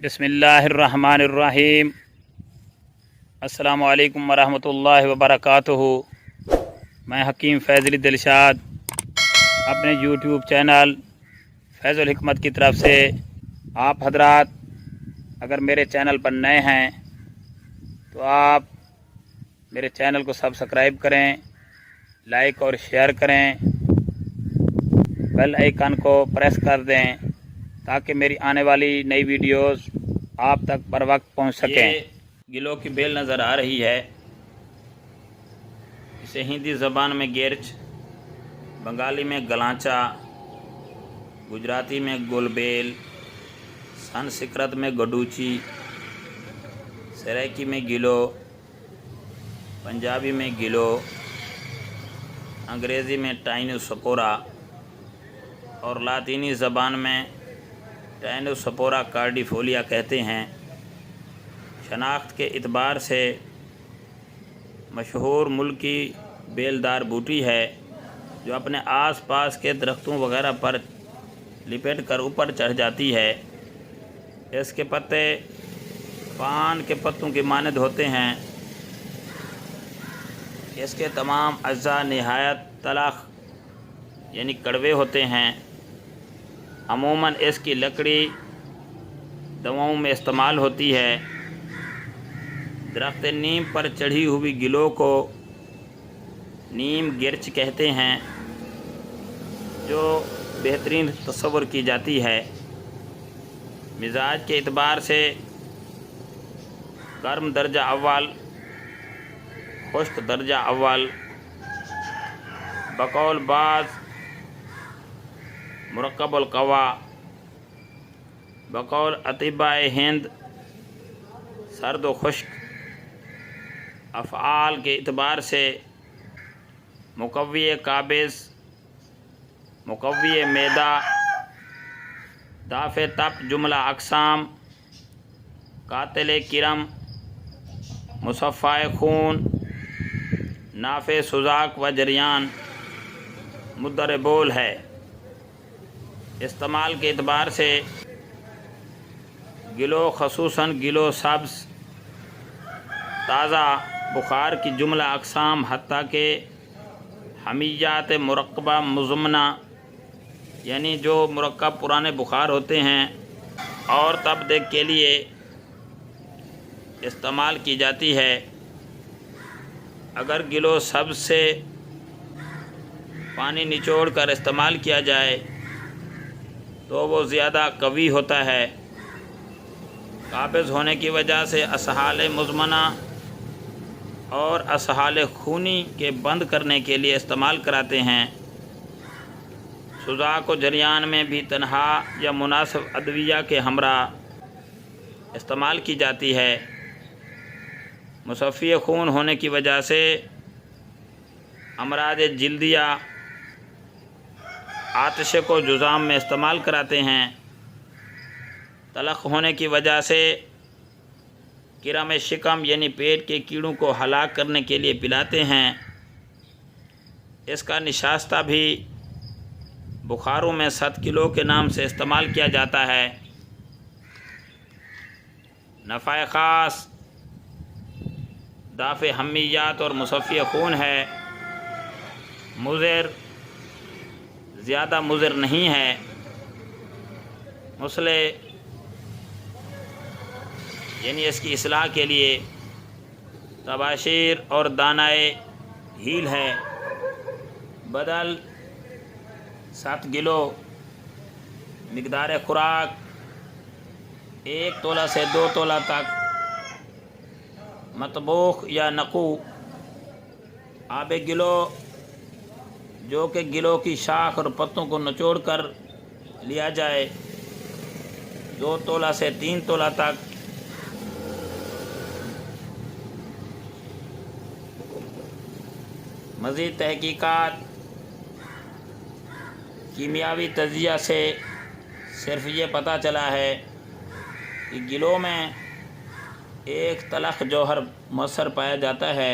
بسم اللہ الرحمن الرحیم۔ السلام علیکم ورحمۃ اللہ وبرکاتہ۔ میں حکیم فیض علی دلشاد اپنے یوٹیوب چینل فیض الحکمت کی طرف سے آپ حضرات اگر میرے چینل پر نئے ہیں تو آپ میرے چینل کو سبسکرائب کریں، لائک اور شیئر کریں، بیل آئیکن کو پریس کر دیں تاکہ میری آنے والی نئی ویڈیوز آپ تک بر وقت پہنچ سکیں۔ یہ گلو کی بیل نظر آ رہی ہے، اسے ہندی زبان میں گیرچ، بنگالی میں گلانچا، گجراتی میں گول بیل، سنسکرت میں گڈوچی، سرائکی میں گلو، پنجابی میں گلو، انگریزی میں ٹائنو سپورا اور لاطینی زبان میں ٹائنو سپورا کارڈیفولیا کہتے ہیں۔ شناخت کے اعتبار سے مشہور ملکی بیلدار بوٹی ہے جو اپنے آس پاس کے درختوں وغیرہ پر لپٹ کر اوپر چڑھ جاتی ہے۔ اس کے پتے پان کے پتوں کی مانند ہوتے ہیں۔ اس کے تمام اجزاء نہایت تلخ یعنی کڑوے ہوتے ہیں۔ عموماً اس کی لکڑی دواؤں میں استعمال ہوتی ہے۔ درخت نیم پر چڑھی ہوئی گلو کو نیم گرچ کہتے ہیں جو بہترین تصور کی جاتی ہے۔ مزاج کے اعتبار سے گرم درجہ اول، خشک درجہ اول، بقول بعض مرکب القوا، بقول اطباء ہند سرد و خشک۔ افعال کے اعتبار سے مقوی قابض، مقوی معدہ، دافع تپ جملہ اقسام، قاتل کرم، مصفع خون، نافع سوزاک و جریان، مدر بول ہے۔ استعمال کے اعتبار سے گلو خصوصاً گلو سبز، تازہ، بخار کی جملہ اقسام حتیٰ کہ حمیات مرکبہ مزمنہ یعنی جو مرکب پرانے بخار ہوتے ہیں اور تب دیگ کے لیے استعمال کی جاتی ہے۔ اگر گلو سبز سے پانی نچوڑ کر استعمال کیا جائے تو وہ زیادہ قوی ہوتا ہے۔ قابض ہونے کی وجہ سے اسہال مزمنہ اور اسہال خونی کے بند کرنے کے لیے استعمال کراتے ہیں۔ سوزاک و جریان میں بھی تنہا یا مناسب ادویہ کے ہمراہ استعمال کی جاتی ہے۔ مصفی خون ہونے کی وجہ سے امراض جلدیہ آتشے کو جذام میں استعمال کراتے ہیں۔ تلخ ہونے کی وجہ سے کرم شکم یعنی پیٹ کے کیڑوں کو ہلاک کرنے کے لیے پلاتے ہیں۔ اس کا نشاستہ بھی بخاروں میں 7 کلو کے نام سے استعمال کیا جاتا ہے۔ نفع خاص، دافع حمیات اور مصفی خون ہے۔ مضر، زیادہ مضر نہیں ہے۔ مسلح یعنی اس کی اصلاح کے لیے تباشیر اور دانائے ہیل ہے۔ بدل 7 کلو، مقدار خوراک 1 تولہ سے 2 تولہ تک، مطبوخ یا نقو، آب گلو جو کہ گلو کی شاخ اور پتوں کو نچوڑ کر لیا جائے 2 تولہ سے 3 تولہ تک۔ مزید تحقیقات کیمیاوی تجزیہ سے صرف یہ پتہ چلا ہے کہ گلو میں ایک تلخ جوہر مؤثر پایا جاتا ہے